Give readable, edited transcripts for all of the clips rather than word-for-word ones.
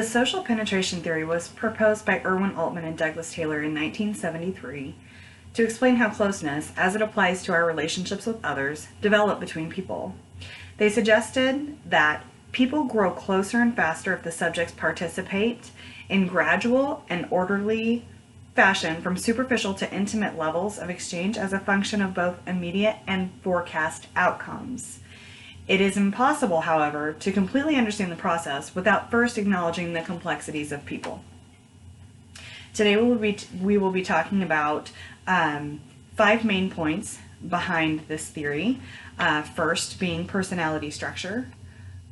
The social penetration theory was proposed by Irwin Altman and Douglas Taylor in 1973 to explain how closeness, as it applies to our relationships with others, develop between people. They suggested that people grow closer and faster if the subjects participate in gradual and orderly fashion from superficial to intimate levels of exchange as a function of both immediate and forecast outcomes. It is impossible, however, to completely understand the process without first acknowledging the complexities of people. Today we will be talking about 5 main points behind this theory. First being personality structure,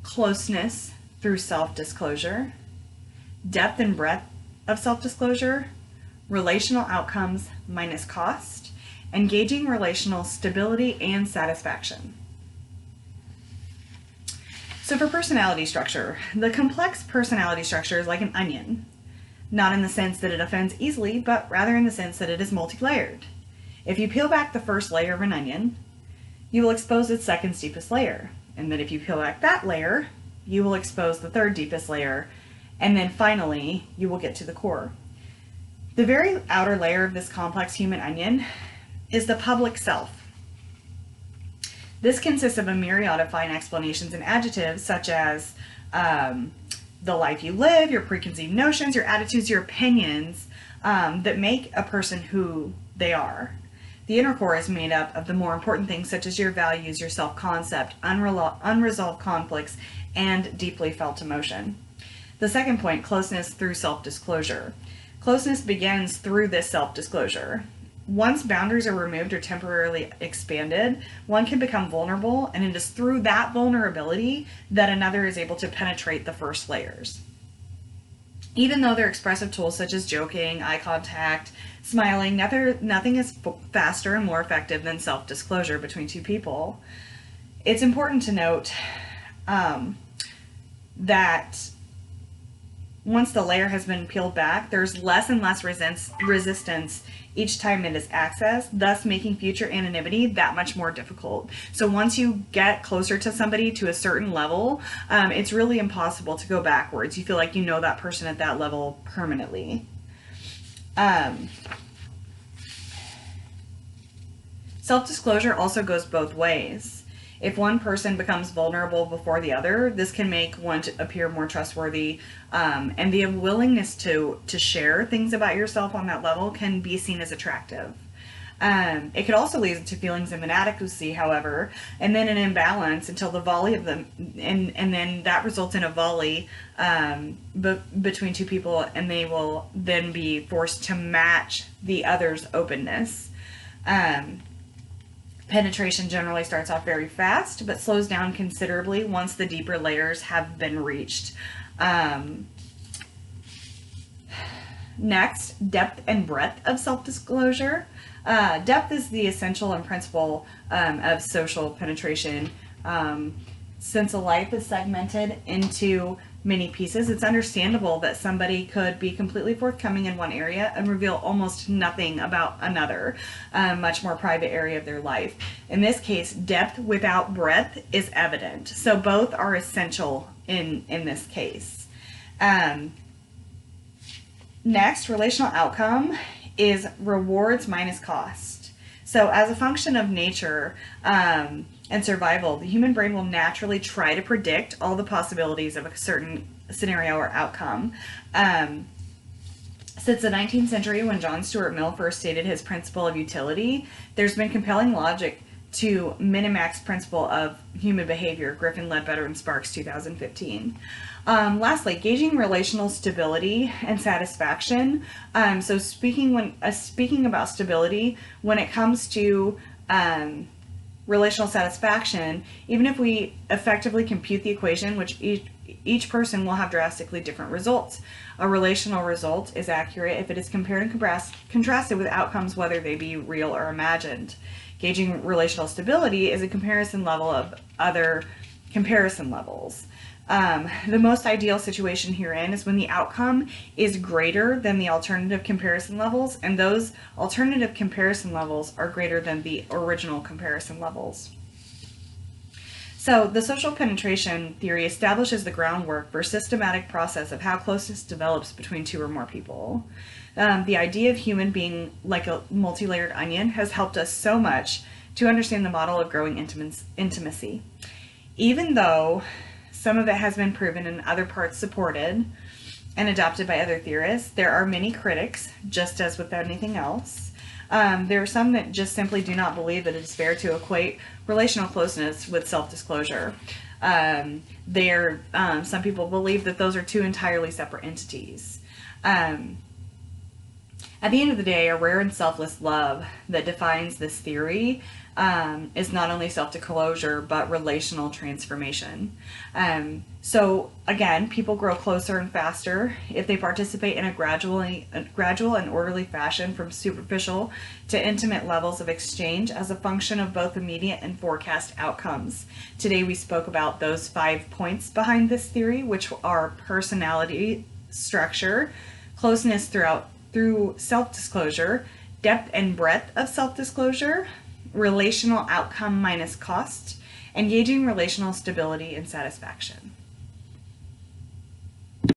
closeness through self-disclosure, depth and breadth of self-disclosure, relational outcomes minus cost, and gauging relational stability and satisfaction. So for personality structure, the complex personality structure is like an onion, not in the sense that it offends easily, but rather in the sense that it is multi-layered. If you peel back the first layer of an onion, you will expose its second deepest layer, and then if you peel back that layer, you will expose the third deepest layer, and then finally, you will get to the core. The very outer layer of this complex human onion is the public self. This consists of a myriad of fine explanations and adjectives such as the life you live, your preconceived notions, your attitudes, your opinions that make a person who they are. The inner core is made up of the more important things such as your values, your self-concept, unresolved conflicts, and deeply felt emotion. The second point, closeness through self-disclosure. Closeness begins through this self-disclosure. Once boundaries are removed or temporarily expanded, one can become vulnerable, and it is through that vulnerability that another is able to penetrate the first layers. Even though they're expressive tools such as joking, eye contact, smiling, nothing is faster and more effective than self-disclosure between two people. It's important to note that once the layer has been peeled back, there's less and less resistance each time it is accessed, thus making future anonymity that much more difficult. So once you get closer to somebody to a certain level, it's really impossible to go backwards. You feel like you know that person at that level permanently. Self-disclosure also goes both ways. If one person becomes vulnerable before the other, this can make one appear more trustworthy, and the willingness to share things about yourself on that level can be seen as attractive. It could also lead to feelings of inadequacy, however, and then an imbalance until the volley of them, and then that results in a volley between two people, and they will then be forced to match the other's openness. Penetration generally starts off very fast, but slows down considerably once the deeper layers have been reached. Next, depth and breadth of self-disclosure. Depth is the essential and principle of social penetration. Since a life is segmented into many pieces, it's understandable that somebody could be completely forthcoming in one area and reveal almost nothing about another, much more private area of their life. In this case, depth without breadth is evident. So both are essential in this case. Next, relational outcome is rewards minus cost. So as a function of nature, and survival, the human brain will naturally try to predict all the possibilities of a certain scenario or outcome. Since the 19th century, when John Stuart Mill first stated his principle of utility, there's been compelling logic to Minimax principle of human behavior, Griffin, Ledbetter, and Sparks, 2015. Lastly, gauging relational stability and satisfaction. So speaking about stability, when it comes to relational satisfaction, even if we effectively compute the equation, which each person will have drastically different results. A relational result is accurate if it is compared and contrasted with outcomes, whether they be real or imagined. Gauging relational stability is a comparison level of other comparison levels. The most ideal situation herein is when the outcome is greater than the alternative comparison levels, and those alternative comparison levels are greater than the original comparison levels. So, the social penetration theory establishes the groundwork for a systematic process of how closeness develops between two or more people. The idea of human being like a multi-layered onion has helped us so much to understand the model of growing intimacy. Even though some of it has been proven and other parts supported and adopted by other theorists, there are many critics, just as with anything else. There are some that just simply do not believe that it is fair to equate relational closeness with self-disclosure. Some people believe that those are two entirely separate entities. At the end of the day, a rare and selfless love that defines this theory is not only self-disclosure, but relational transformation. So again, people grow closer and faster if they participate in a gradual and orderly fashion from superficial to intimate levels of exchange as a function of both immediate and forecast outcomes. Today we spoke about those 5 points behind this theory, which are personality structure, closeness through self-disclosure, depth and breadth of self-disclosure, relational outcome minus cost, engaging relational stability and satisfaction.